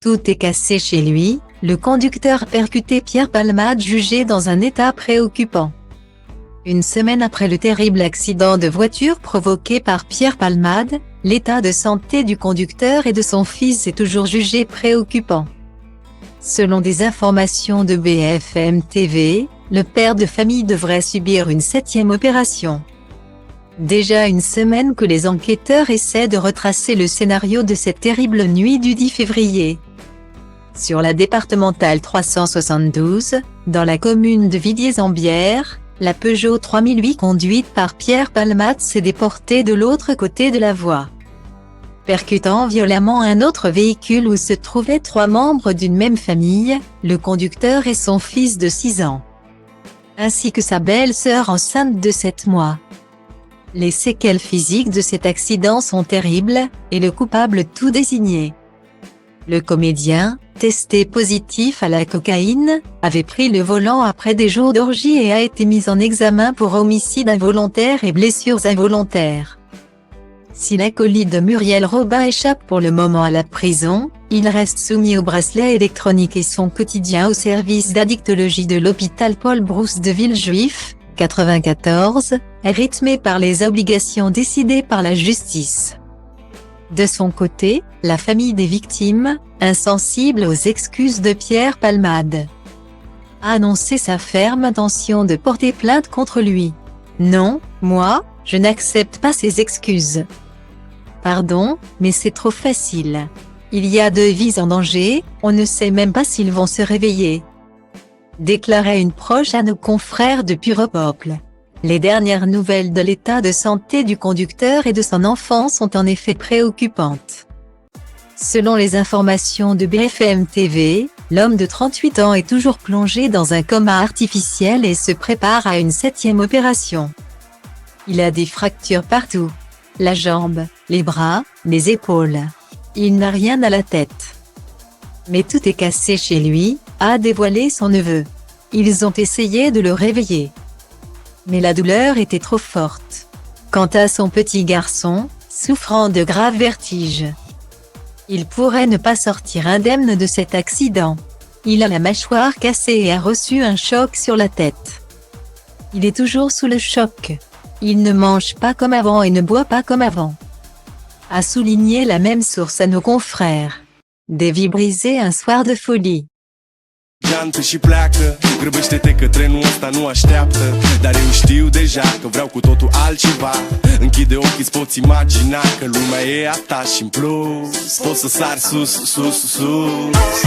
Tout est cassé chez lui, le conducteur a percuté Pierre Palmade jugé dans un état préoccupant. Une semaine après le terrible accident de voiture provoqué par Pierre Palmade, l'état de santé du conducteur et de son fils est toujours jugé préoccupant. Selon des informations de BFM TV, le père de famille devrait subir une 7e opération. Déjà une semaine que les enquêteurs essaient de retracer le scénario de cette terrible nuit du 10 février. Sur la départementale 372, dans la commune de Villiers-en-Bière, la Peugeot 3008 conduite par Pierre Palmade s'est déportée de l'autre côté de la voie, percutant violemment un autre véhicule où se trouvaient 3 membres d'une même famille, le conducteur et son fils de 6 ans, ainsi que sa belle-sœur enceinte de 7 mois. Les séquelles physiques de cet accident sont terribles, et le coupable tout désigné. Le comédien, testé positif à la cocaïne, avait pris le volant après des jours d'orgie et a été mis en examen pour homicide involontaire et blessures involontaires. Si l'acolyte de Muriel Robin échappe pour le moment à la prison, il reste soumis au bracelet électronique et son quotidien au service d'addictologie de l'hôpital Paul Brousse de Villejuif, 94, est rythmé par les obligations décidées par la justice. De son côté, la famille des victimes, insensible aux excuses de Pierre Palmade, a annoncé sa ferme intention de porter plainte contre lui. Non, moi, je n'accepte pas ces excuses. Pardon, mais c'est trop facile. Il y a 2 vies en danger, on ne sait même pas s'ils vont se réveiller. Déclarait une proche à nos confrères de Puro-Peuple. Les dernières nouvelles de l'état de santé du conducteur et de son enfant sont en effet préoccupantes. Selon les informations de BFM TV, l'homme de 38 ans est toujours plongé dans un coma artificiel et se prépare à une 7e opération. Il a des fractures partout. La jambe, les bras, les épaules. Il n'a rien à la tête. Mais tout est cassé chez lui, a dévoilé son neveu. Ils ont essayé de le réveiller, mais la douleur était trop forte. Quant à son petit garçon, souffrant de graves vertiges, il pourrait ne pas sortir indemne de cet accident. Il a la mâchoire cassée et a reçu un choc sur la tête. Il est toujours sous le choc. Il ne mange pas comme avant et ne boit pas comme avant, a souligné la même source à nos confrères. Des vies brisées un soir de folie. Geantă și pleacă, grăbește-te că trenul ăsta nu așteaptă. Dar eu știu deja că vreau cu totul altceva. Închide ochii, îți poți imagina că lumea e a ta și în plus poți să sari sus, sus, sus.